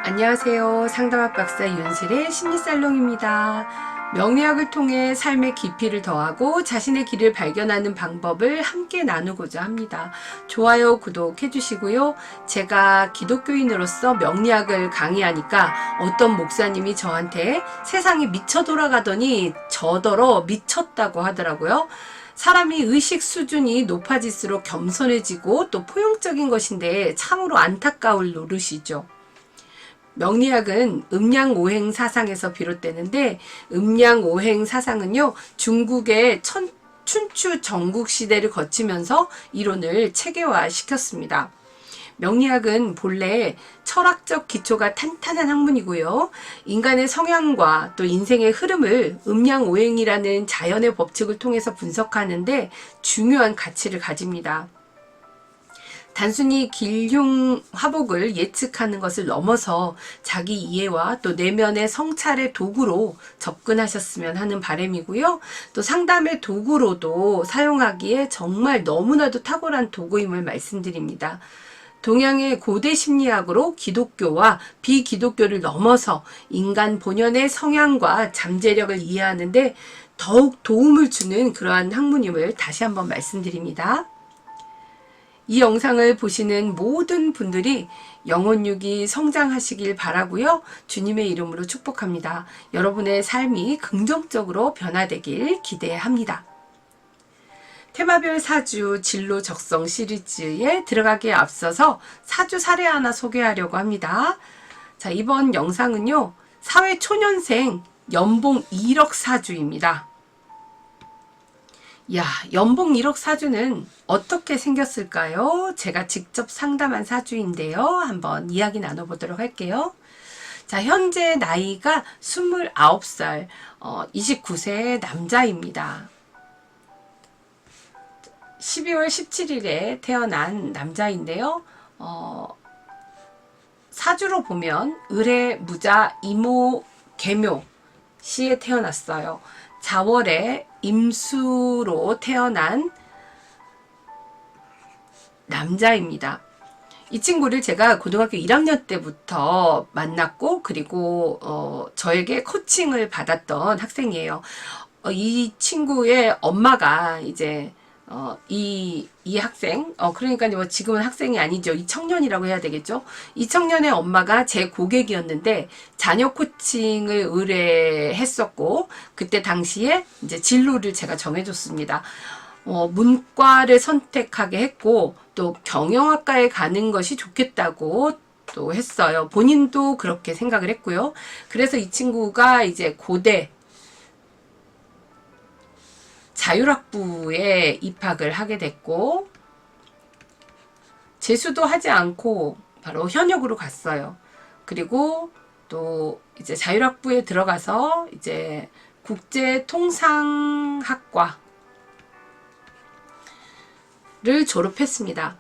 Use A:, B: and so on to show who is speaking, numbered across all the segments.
A: 안녕하세요. 상담학 박사 윤실의 심리살롱입니다. 명리학을 통해 삶의 깊이를 더하고 자신의 길을 발견하는 방법을 함께 나누고자 합니다. 좋아요, 구독해 주시고요. 제가 기독교인으로서 명리학을 강의하니까 어떤 목사님이 저한테 세상이 미쳐 돌아가더니 저더러 미쳤다고 하더라고요. 사람이 의식 수준이 높아질수록 겸손해지고 또 포용적인 것인데 참으로 안타까울 노릇이죠. 명리학은 음양오행 사상에서 비롯되는데, 음양오행 사상은요, 중국의 춘추 전국 시대를 거치면서 이론을 체계화시켰습니다. 명리학은 본래 철학적 기초가 탄탄한 학문이고요. 인간의 성향과 또 인생의 흐름을 음양오행이라는 자연의 법칙을 통해서 분석하는데 중요한 가치를 가집니다. 단순히 길흉화복을 예측하는 것을 넘어서 자기 이해와 또 내면의 성찰의 도구로 접근하셨으면 하는 바람이고요. 또 상담의 도구로도 사용하기에 정말 너무나도 탁월한 도구임을 말씀드립니다. 동양의 고대 심리학으로 기독교와 비기독교를 넘어서 인간 본연의 성향과 잠재력을 이해하는데 더욱 도움을 주는 그러한 학문임을 다시 한번 말씀드립니다. 이 영상을 보시는 모든 분들이 영혼육이 성장하시길 바라고요. 주님의 이름으로 축복합니다. 여러분의 삶이 긍정적으로 변화되길 기대합니다. 테마별 사주 진로 적성 시리즈에 들어가기에 앞서서 사주 사례 하나 소개하려고 합니다. 자, 이번 영상은요, 사회 초년생 연봉 1억 사주입니다. 야, 연봉 1억 사주는 어떻게 생겼을까요? 제가 직접 상담한 사주인데요. 한번 이야기 나눠보도록 할게요. 자, 현재 나이가 29살, 29세 남자입니다. 12월 17일에 태어난 남자인데요. 사주로 보면 을의 무자, 이모, 계묘 시에 태어났어요. 자월에 임수로 태어난 남자입니다. 이 친구를 제가 고등학교 1학년 때부터 만났고, 그리고 저에게 코칭을 받았던 학생이에요. 이 친구의 엄마가 이제 이 학생, 그러니까 뭐 지금은 학생이 아니죠. 이 청년이라고 해야 되겠죠. 이 청년의 엄마가 제 고객이었는데 자녀 코칭을 의뢰했었고, 그때 당시에 이제 진로를 제가 정해줬습니다. 문과를 선택하게 했고, 또 경영학과에 가는 것이 좋겠다고 또 했어요. 본인도 그렇게 생각을 했고요. 그래서 이 친구가 이제 고대 자율학부에 입학을 하게 됐고, 재수도 하지 않고 바로 현역으로 갔어요. 그리고 또 이제 자율학부에 들어가서 이제 국제통상학과를 졸업했습니다.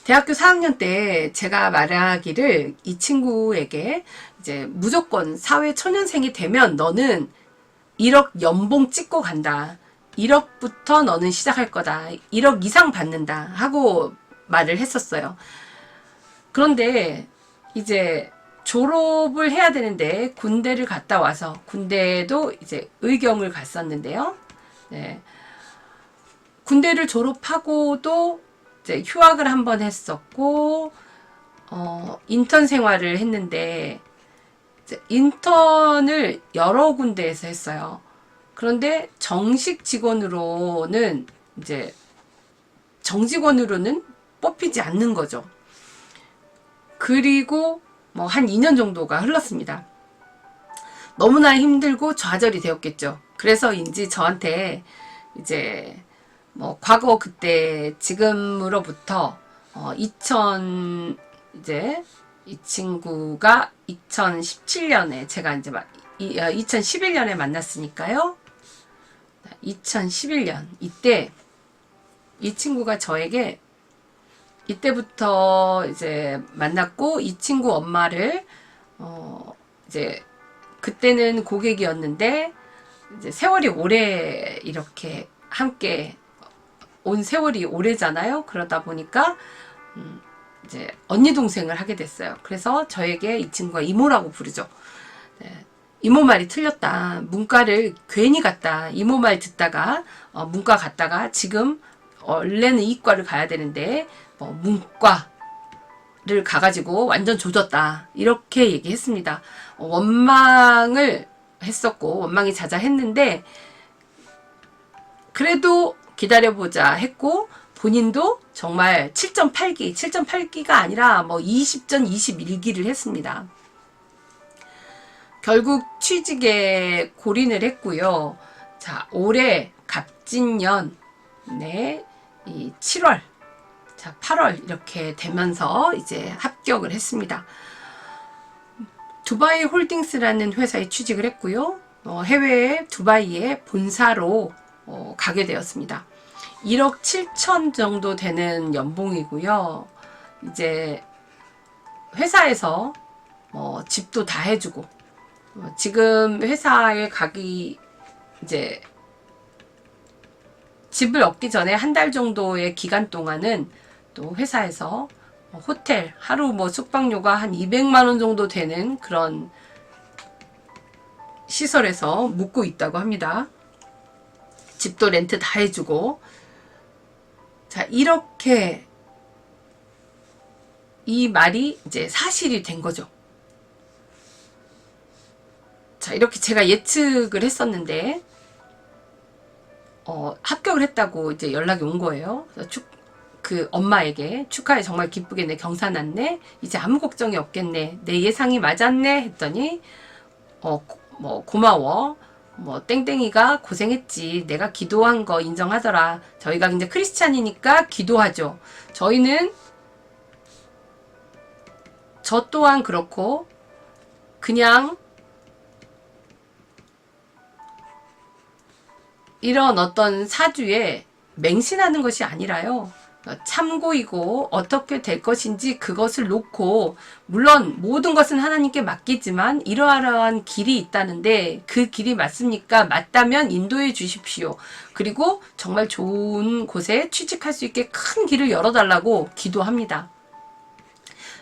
A: 대학교 4학년 때 제가 말하기를 이 친구에게 이제 무조건 사회 초년생이 되면 너는 1억 연봉 찍고 간다. 1억부터 너는 시작할 거다. 1억 이상 받는다. 하고 말을 했었어요. 그런데 이제 졸업을 해야 되는데 군대를 갔다 와서, 군대도 이제 의경을 갔었는데요. 네. 군대를 졸업하고도 이제 휴학을 한번 했었고, 인턴 생활을 했는데, 이제 인턴을 여러 군데에서 했어요. 그런데 정식 직원으로는 이제 정직원으로는 뽑히지 않는 거죠. 그리고 뭐 한 2년 정도가 흘렀습니다. 너무나 힘들고 좌절이 되었겠죠. 그래서인지 저한테 이제 뭐 과거 그때 지금으로부터 이제 이 친구가 2017년에 제가 이제 2011년에 만났으니까요. 2011년 이때 이 친구가 저에게, 이때부터 이제 만났고, 이 친구 엄마를 이제 그때는 고객이었는데 이제 세월이 오래 이렇게 함께 온 세월이 오래잖아요. 그러다 보니까 이제 언니 동생을 하게 됐어요. 그래서 저에게 이 친구가 이모라고 부르죠. 네. 이모 말이 틀렸다. 문과를 괜히 갔다. 이모 말 듣다가 문과 갔다가 지금 원래는 이과를 가야 되는데 문과를 가가지고 완전 조졌다. 이렇게 얘기했습니다. 원망을 했었고 원망이 자자했는데 그래도 기다려보자 했고 본인도 정말 7.8기가 아니라 20전 21기를 했습니다. 결국 취직에 골인을 했고요. 자, 올해 갑진년, 네, 이 7월, 자, 8월 이렇게 되면서 이제 합격을 했습니다. 두바이 홀딩스라는 회사에 취직을 했고요. 해외 두바이의 본사로 가게 되었습니다. 1억 7천 정도 되는 연봉이고요. 이제 회사에서 집도 다 해주고 지금 회사에 가기 이제 집을 얻기 전에 한 달 정도의 기간 동안은 또 회사에서 호텔 하루 숙박료가 한 200만 원 정도 되는 그런 시설에서 묵고 있다고 합니다. 집도 렌트 다 해주고 자 이렇게 이 말이 이제 사실이 된 거죠. 자 이렇게 제가 예측을 했었는데 합격을 했다고 이제 연락이 온 거예요. 그 엄마에게 축하해 정말 기쁘겠네 경사났네 이제 아무 걱정이 없겠네 내 예상이 맞았네 했더니 고마워 땡땡이가 고생했지 내가 기도한 거 인정하더라 저희가 이제 크리스찬이니까 기도하죠. 저희는 저 또한 그렇고 그냥 이런 어떤 사주에 맹신하는 것이 아니라요. 참고이고 어떻게 될 것인지 그것을 놓고 물론 모든 것은 하나님께 맡기지만 이러한 길이 있다는데 그 길이 맞습니까? 맞다면 인도해 주십시오. 그리고 정말 좋은 곳에 취직할 수 있게 큰 길을 열어달라고 기도합니다.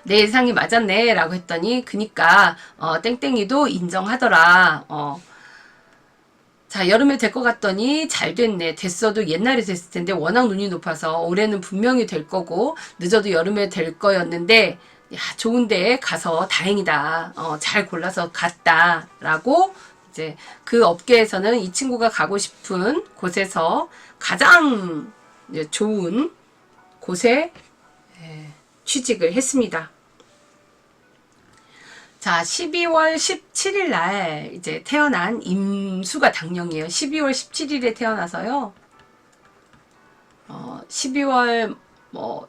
A: 내 예상이 맞았네 라고 했더니 그니까 땡땡이도 인정하더라. 자 여름에 될 것 같더니 잘 됐네. 됐어도 옛날에 됐을 텐데 워낙 눈이 높아서 올해는 분명히 될 거고 늦어도 여름에 될 거였는데 야 좋은 데에 가서 다행이다. 잘 골라서 갔다 라고 이제 그 업계에서는 이 친구가 가고 싶은 곳에서 가장 좋은 곳에 취직을 했습니다. 자, 12월 17일 날 이제 태어난 임수가 당령이에요. 12월 17일에 태어나서요. 12월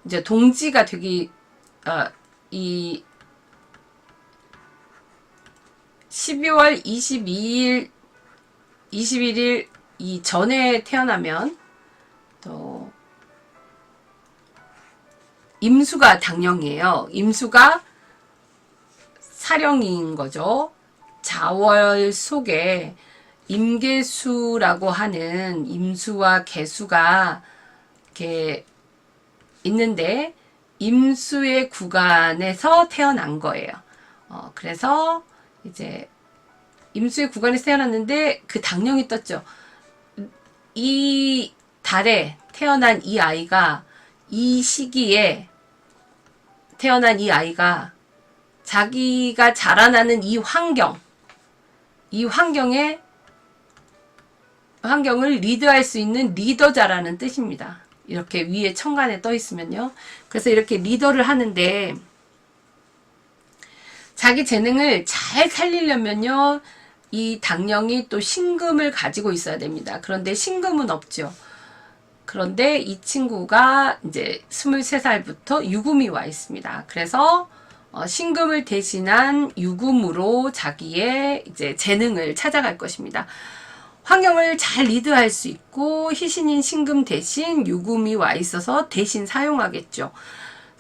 A: 이제 동지가 되기 이 12월 22일 21일 이 전에 태어나면 또 임수가 당령이에요. 임수가 사령인 거죠. 자월 속에 임계수라고 하는 임수와 계수가 이렇게 있는데 임수의 구간에서 태어난 거예요. 그래서 이제 임수의 구간에서 태어났는데 그 당령이 떴죠. 이 달에 태어난 이 아이가 이 시기에 태어난 이 아이가 자기가 자라나는 이 환경을 리드할 수 있는 리더자라는 뜻입니다. 이렇게 위에 천간에 떠 있으면요. 그래서 이렇게 리더를 하는데 자기 재능을 잘 살리려면요. 이 당령이 또 신금을 가지고 있어야 됩니다. 그런데 신금은 없죠. 그런데 이 친구가 이제 23살부터 유금이 와 있습니다. 그래서 신금을 대신한 유금으로 자기의 이제 재능을 찾아갈 것입니다. 환경을 잘 리드할 수 있고 희신인 신금 대신 유금이 와 있어서 대신 사용하겠죠.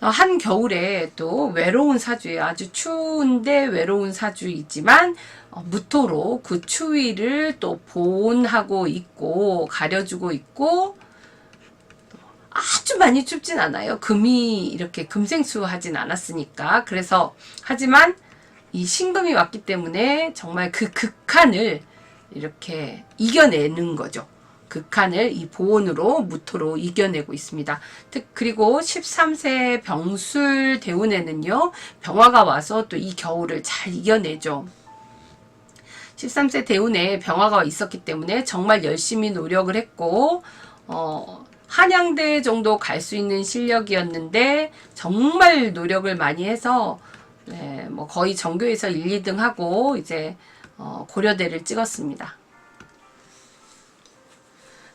A: 한겨울에 또 외로운 사주예요. 아주 추운데 외로운 사주이지만 무토로 그 추위를 또 보온하고 있고 가려주고 있고 아주 많이 춥진 않아요. 금이 이렇게 금생수하진 않았으니까. 그래서 하지만 이 신금이 왔기 때문에 정말 그 극한을 이렇게 이겨내는 거죠. 극한을 이 보온으로 무토로 이겨내고 있습니다. 그리고 13세 병술 대운에는요, 병화가 와서 또 이 겨울을 잘 이겨내죠. 13세 대운에 병화가 있었기 때문에 정말 열심히 노력을 했고, 한양대 정도 갈 수 있는 실력이었는데 정말 노력을 많이 해서 네, 뭐 거의 전교에서 1, 2등 하고 이제 고려대를 찍었습니다.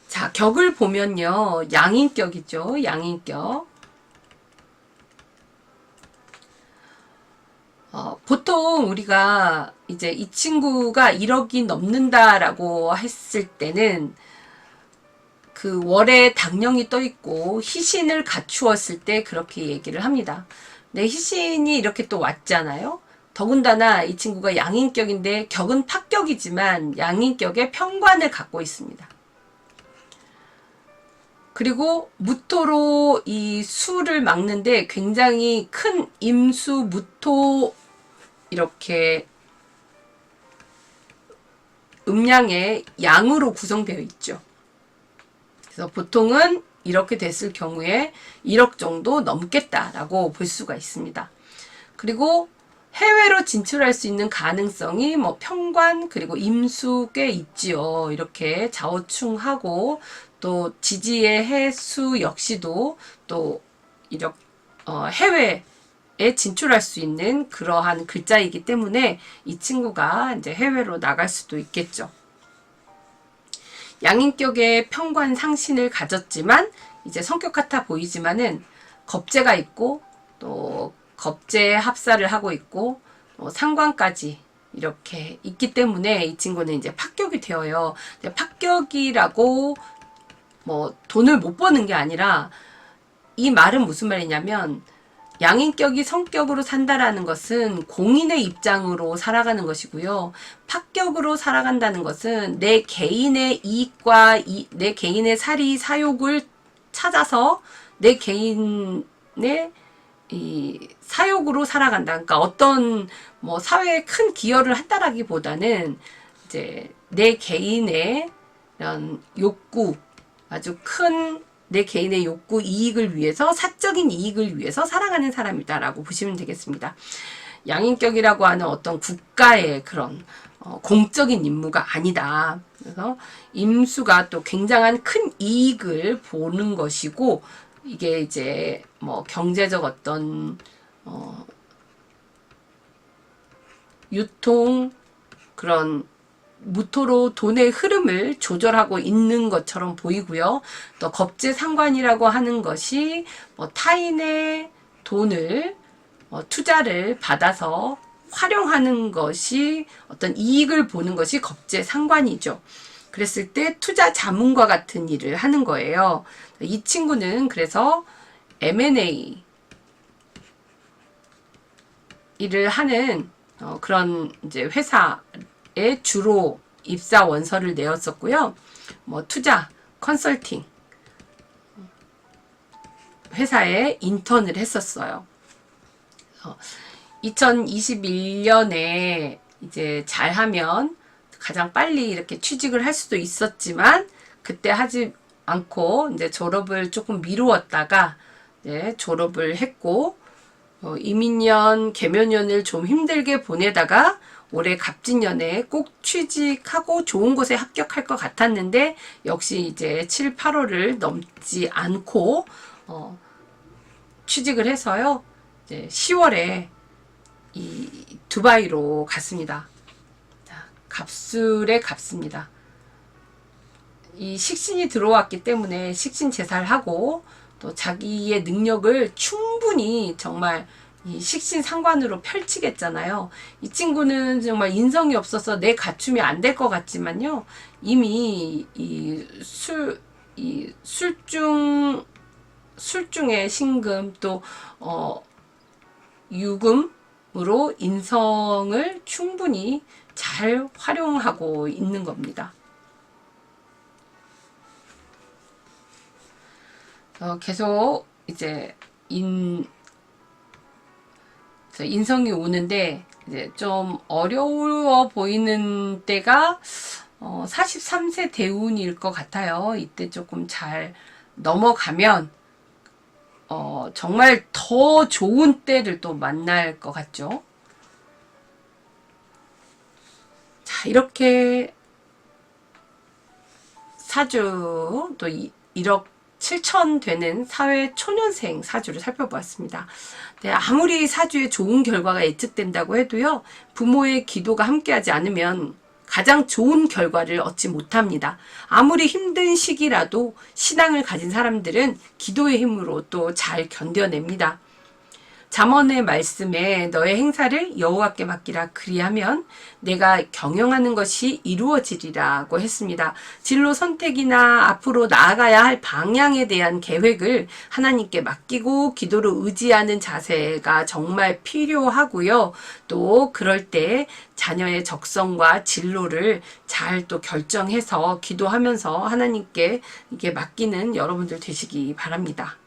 A: 자, 격을 보면요. 양인격이죠. 양인격. 보통 우리가 이제 이 친구가 1억이 넘는다라고 했을 때는 그 월에 당령이 떠 있고 희신을 갖추었을 때 그렇게 얘기를 합니다. 내 희신이 이렇게 또 왔잖아요. 더군다나 이 친구가 양인격인데 격은 파격이지만 양인격의 편관을 갖고 있습니다. 그리고 무토로 이 수를 막는데 굉장히 큰 임수, 무토 이렇게 음양의 양으로 구성되어 있죠. 그래서 보통은 이렇게 됐을 경우에 1억 정도 넘겠다라고 볼 수가 있습니다. 그리고 해외로 진출할 수 있는 가능성이 뭐 편관 그리고 임수 꽤 있지요. 이렇게 좌우충하고 또 지지의 해수 역시도 또 이렇게 해외에 진출할 수 있는 그러한 글자이기 때문에 이 친구가 이제 해외로 나갈 수도 있겠죠. 양인격의 편관 상신을 가졌지만 이제 성격 같아 보이지만은 겁재가 있고 또 겁재 합사를 하고 있고 상관까지 이렇게 있기 때문에 이 친구는 이제 파격이 되어요. 파격이라고 뭐 돈을 못 버는 게 아니라 이 말은 무슨 말이냐면 양인격이 성격으로 산다라는 것은 공인의 입장으로 살아가는 것이고요. 파격으로 살아간다는 것은 내 개인의 이익과 내 개인의 사리 사욕을 찾아서 내 개인의 이 사욕으로 살아간다. 그러니까 어떤 뭐 사회에 큰 기여를 한다라기보다는 이제 내 개인의 이런 욕구, 아주 큰 내 개인의 욕구, 이익을 위해서, 사적인 이익을 위해서 살아가는 사람이다라고 보시면 되겠습니다. 양인격이라고 하는 어떤 국가의 그런 공적인 임무가 아니다. 그래서 임수가 또 굉장한 큰 이익을 보는 것이고, 이게 이제 뭐 경제적 어떤 유통 그런 무토로 돈의 흐름을 조절하고 있는 것처럼 보이고요. 또 겁재상관이라고 하는 것이 뭐 타인의 돈을 투자를 받아서 활용하는 것이 어떤 이익을 보는 것이 겁재상관이죠. 그랬을 때 투자 자문과 같은 일을 하는 거예요. 이 친구는 그래서 M&A 일을 하는 그런 이제 회사에 주로 입사 원서를 내었었고요. 뭐 투자, 컨설팅 회사에 인턴을 했었어요. 2021년에 이제 잘하면 가장 빨리 이렇게 취직을 할 수도 있었지만 그때 하지 않고 이제 졸업을 조금 미루었다가 이제 졸업을 했고 이민년, 개묘년을 좀 힘들게 보내다가 올해 갑진년에 꼭 취직하고 좋은 곳에 합격할 것 같았는데 역시 이제 7, 8월을 넘지 않고 취직을 해서요. 이제 10월에 이 두바이로 갔습니다. 갑술에 갔습니다. 이 식신이 들어왔기 때문에 식신 제사를 또 자기의 능력을 충분히 정말 이 식신 상관으로 펼치겠잖아요. 이 친구는 정말 인성이 없어서 내 갖춤이 안 될 것 같지만요. 이미 술중의 신금 또 유금으로 인성을 충분히 잘 활용하고 있는 겁니다. 계속 이제 인성이 오는데 이제 좀 어려워 보이는 때가 43세 대운일 것 같아요. 이때 조금 잘 넘어가면 정말 더 좋은 때를 또 만날 것 같죠. 자, 이렇게 사주 또 1억 7천 되는 사회 초년생 사주를 살펴보았습니다. 네, 아무리 사주에 좋은 결과가 예측된다고 해도요, 부모의 기도가 함께하지 않으면 가장 좋은 결과를 얻지 못합니다. 아무리 힘든 시기라도 신앙을 가진 사람들은 기도의 힘으로 또 잘 견뎌냅니다. 잠언의 말씀에 너의 행사를 여호와께 맡기라 그리하면 내가 경영하는 것이 이루어지리라고 했습니다. 진로 선택이나 앞으로 나아가야 할 방향에 대한 계획을 하나님께 맡기고 기도를 의지하는 자세가 정말 필요하고요. 또 그럴 때 자녀의 적성과 진로를 잘 또 결정해서 기도하면서 하나님께 이게 맡기는 여러분들 되시기 바랍니다.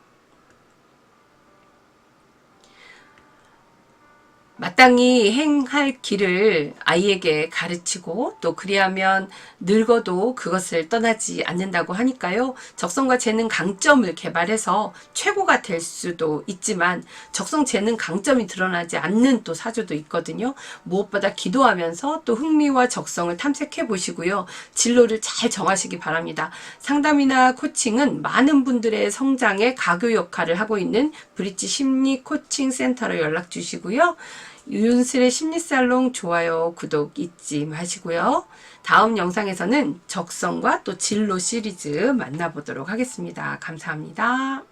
A: 마땅히 행할 길을 아이에게 가르치고 또 그리하면 늙어도 그것을 떠나지 않는다고 하니까요. 적성과 재능 강점을 개발해서 최고가 될 수도 있지만 적성 재능 강점이 드러나지 않는 또 사주도 있거든요. 무엇보다 기도하면서 또 흥미와 적성을 탐색해 보시고요. 진로를 잘 정하시기 바랍니다. 상담이나 코칭은 많은 분들의 성장에 가교 역할을 하고 있는 브릿지 심리 코칭 센터로 연락 주시고요. 유윤슬의 심리살롱 좋아요, 구독 잊지 마시고요. 다음 영상에서는 적성과 또 진로 시리즈 만나보도록 하겠습니다. 감사합니다.